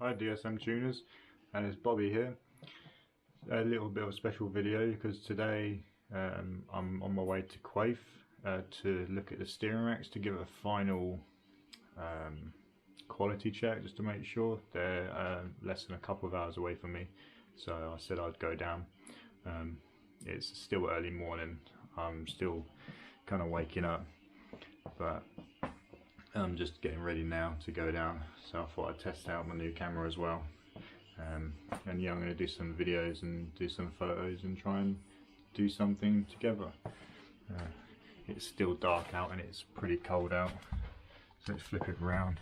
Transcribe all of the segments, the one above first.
Hi DSM tuners, and it's Bobby here. A little bit of a special video because today I'm on my way to Quaife to look at the steering racks to give it a final quality check, just to make sure. They're less than a couple of hours away from me, so I said I'd go down. It's still early morning, I'm still kind of waking up, but I'm just getting ready now to go down, so I thought I'd test out my new camera as well. And yeah, I'm going to do some videos and do some photos and try and do something together. It's still dark out and it's pretty cold out, so let's flip it around.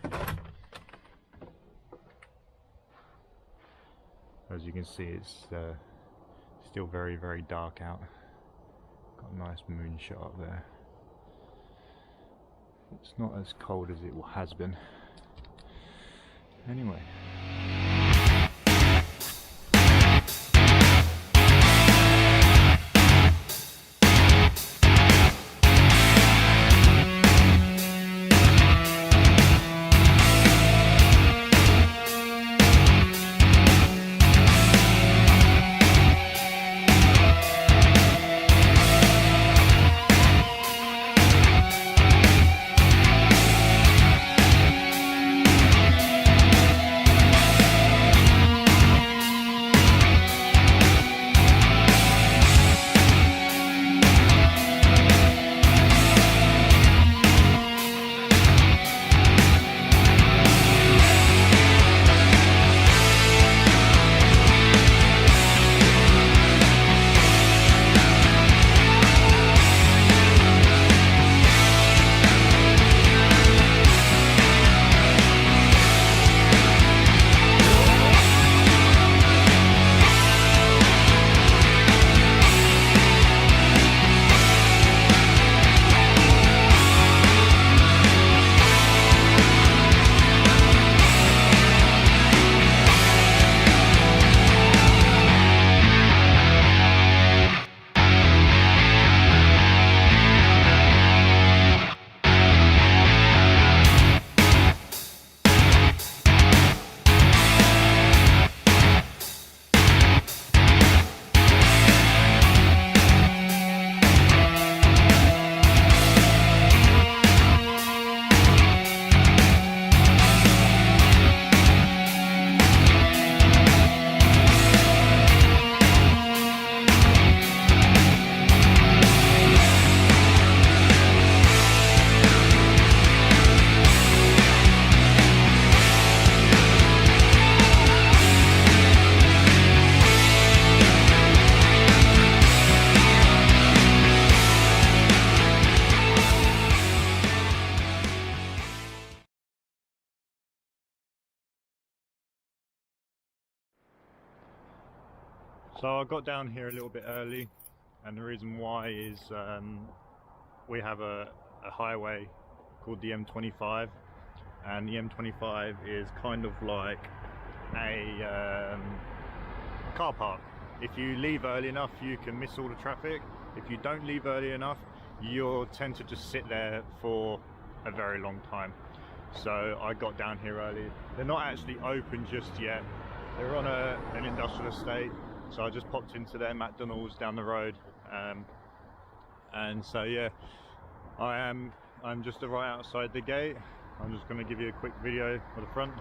As you can see, it's still very dark out. Got a nice moon shot up there. It's not as cold as it has been. Anyway. So I got down here a little bit early, and the reason why is we have a highway called the M25, and the M25 is kind of like a car park. If you leave early enough, you can miss all the traffic. If you don't leave early enough, you'll tend to just sit there for a very long time. So I got down here early. They're not actually open just yet. They're on an industrial estate. So I just popped into their McDonald's down the road, and so yeah, I'm just right outside the gate. I'm just going to give you a quick video of the front.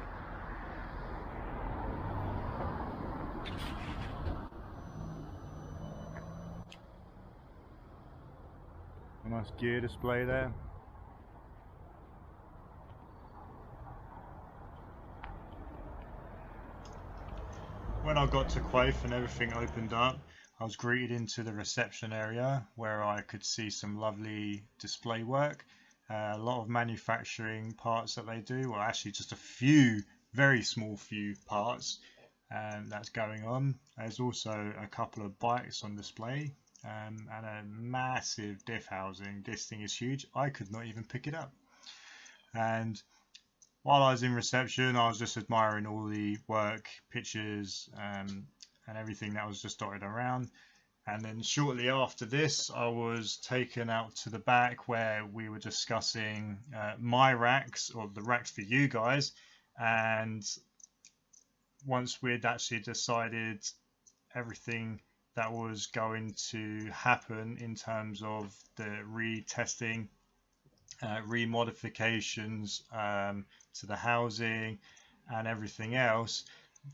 A nice gear display there. When I got to Quaife and everything opened up, I was greeted into the reception area where I could see some lovely display work. A lot of manufacturing parts that they do, well actually just a few, very small few parts that's going on. There's also a couple of bikes on display and a massive diff housing. This thing is huge, I could not even pick it up. And while I was in reception, I was just admiring all the work, pictures, and everything that was just dotted around. And then shortly after this, I was taken out to the back where we were discussing my racks, or the racks for you guys. And once we'd actually decided everything that was going to happen in terms of the retesting, remodifications to the housing and everything else,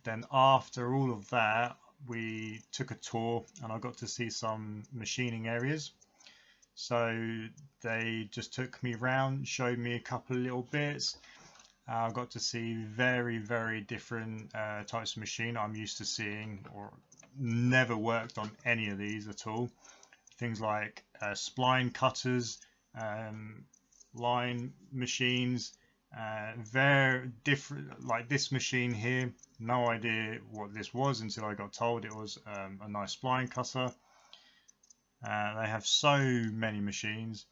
then after all of that we took a tour and I got to see some machining areas. So they just took me around, showed me a couple of little bits. I got to see very different types of machine I'm used to seeing, or never worked on any of these at all. Things like spline cutters, line machines, very different. Like this machine here, no idea what this was until I got told it was a nice spline cutter. They have so many machines.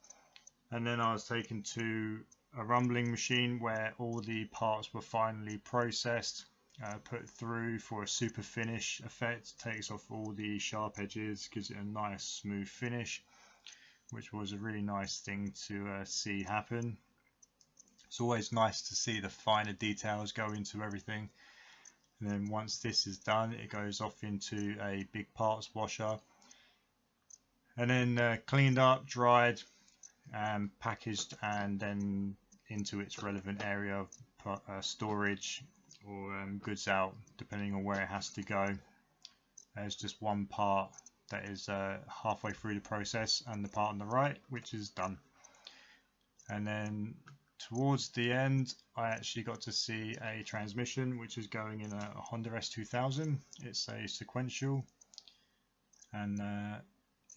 And then I was taken to a rumbling machine where all the parts were finally processed, put through for a super finish effect. Takes off all the sharp edges, gives it a nice smooth finish, which was a really nice thing to see happen. It's always nice to see the finer details go into everything. And then once this is done, it goes off into a big parts washer, and then cleaned up, dried, packaged, and then into its relevant area of storage or goods out, depending on where it has to go. There's just one part that is halfway through the process, and the part on the right which is done. And then towards the end I actually got to see a transmission which is going in a Honda S2000. It's a sequential, and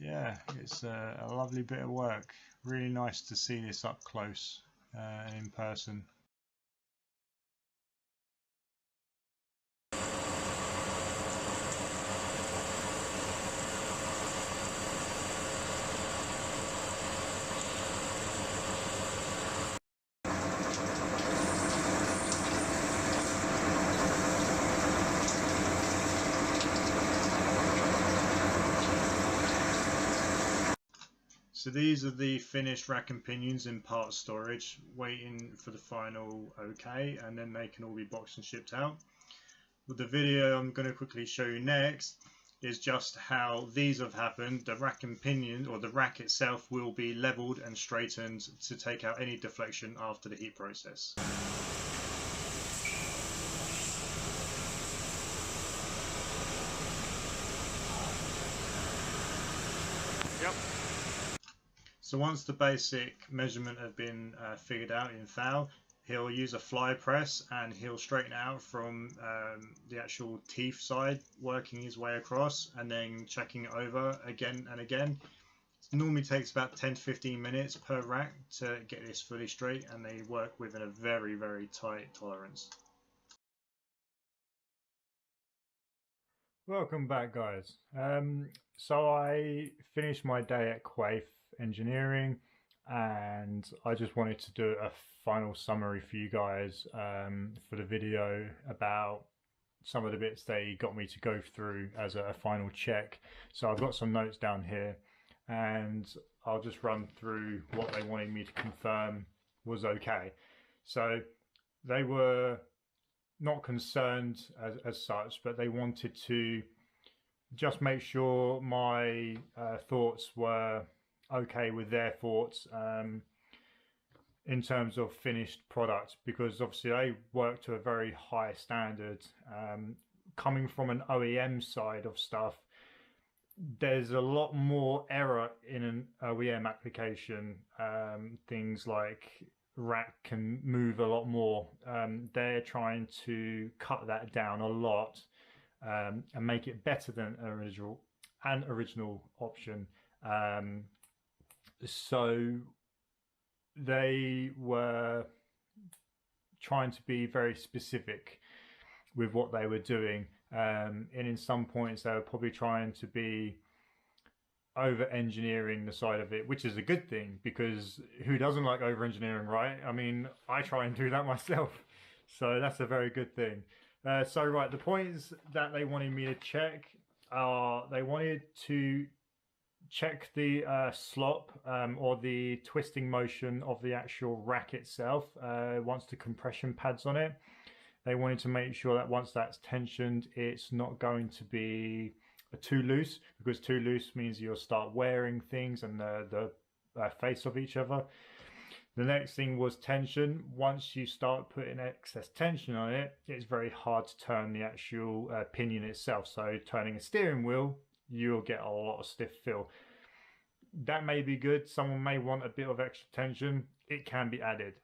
yeah, it's a lovely bit of work. Really nice to see this up close and in person. So these are the finished rack and pinions in part storage, waiting for the final OK, and then they can all be boxed and shipped out. With the video I'm going to quickly show you next is just how these have happened. The rack and pinion, or the rack itself, will be leveled and straightened to take out any deflection after the heat process. Yep. So once the basic measurement have been figured out in FAL, he'll use a fly press and he'll straighten it out from the actual teeth side, working his way across and then checking it over again and again. It normally takes about 10 to 15 minutes per rack to get this fully straight, and they work within a very tight tolerance. Welcome back, guys. So I finished my day at Quaife Engineering, and I just wanted to do a final summary for you guys for the video about some of the bits they got me to go through as a final check. So I've got some notes down here, and I'll just run through what they wanted me to confirm was okay. So they were not concerned as such, but they wanted to just make sure my thoughts were okay with their thoughts in terms of finished product, because obviously they work to a very high standard. Coming from an OEM side of stuff, there's a lot more error in an OEM application. Things like rack can move a lot more. They're trying to cut that down a lot and make it better than an original option. So they were trying to be very specific with what they were doing, and in some points they were probably trying to be over engineering the side of it, which is a good thing, because who doesn't like over engineering, right? I mean, I try and do that myself, so that's a very good thing. So right, the points that they wanted me to check are, they wanted to check the slop or the twisting motion of the actual rack itself once the compression pad's on it. They wanted to make sure that once that's tensioned, it's not going to be too loose, because too loose means you'll start wearing things and the face off each other. The next thing was tension. Once you start putting excess tension on it, it's very hard to turn the actual pinion itself. So turning a steering wheel, you'll get a lot of stiff feel. That may be good. Someone may want a bit of extra tension. It can be added.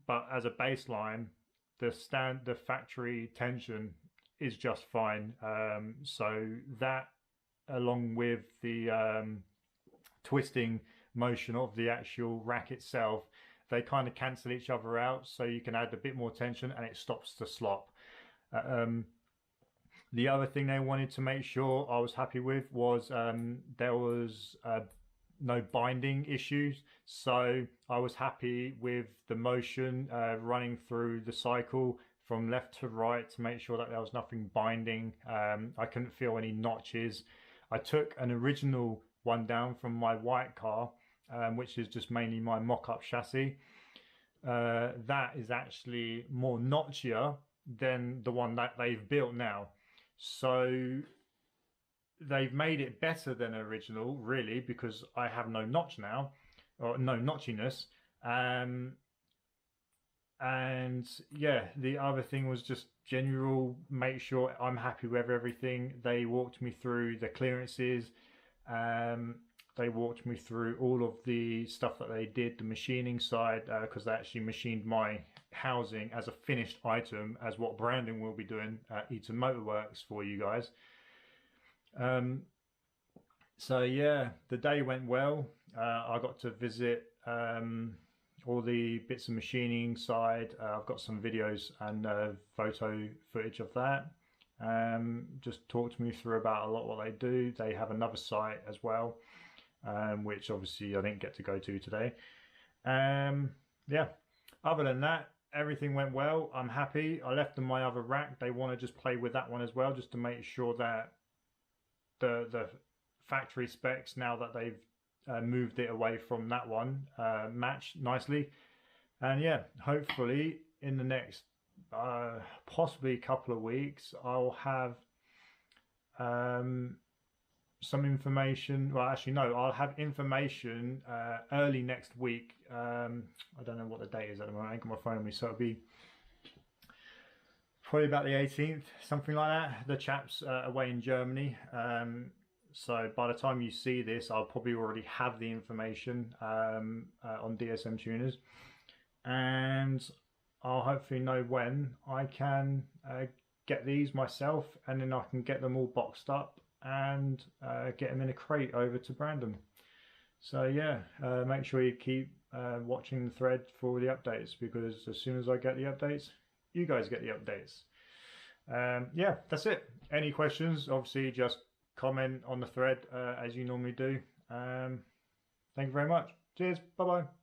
But as a baseline, the factory tension is just fine. So that, along with the twisting motion of the actual rack itself, they kind of cancel each other out, so you can add a bit more tension and it stops the slop. The other thing they wanted to make sure I was happy with was there was no binding issues, so I was happy with the motion running through the cycle from left to right to make sure that there was nothing binding. I couldn't feel any notches. I took an original one down from my white car, which is just mainly my mock-up chassis. That is actually more notchier than the one that they've built now. So they've made it better than original, really, because I have no notch now, or no notchiness. And yeah, the other thing was just general, make sure I'm happy with everything. They walked me through the clearances. They walked me through all of the stuff that they did, the machining side, because they actually machined my housing as a finished item, as what Brandon will be doing at Eaton Motorworks for you guys. So yeah, the day went well. I got to visit all the bits of machining side. I've got some videos and photo footage of that. Just talked me through about a lot what they do. They have another site as well, which obviously I didn't get to go to today. Yeah, other than that, everything went well. I'm happy. I left them my other rack. They want to just play with that one as well, just to make sure that the factory specs, now that they've moved it away from that one, match nicely. And yeah, hopefully in the next possibly a couple of weeks, I'll have some information. Well, actually no, I'll have information early next week. I don't know what the date is at the moment. I ain't got my phone on me, so it'll be probably about the 18th, something like that. The chap's away in Germany, so by the time you see this, I'll probably already have the information on DSM tuners, and I'll hopefully know when I can get these myself, and then I can get them all boxed up and get them in a crate over to Brandon. So yeah, make sure you keep watching the thread for the updates, because as soon as I get the updates, you guys get the updates. Yeah, that's it. Any questions, obviously just comment on the thread as you normally do. Thank you very much. Cheers. Bye bye.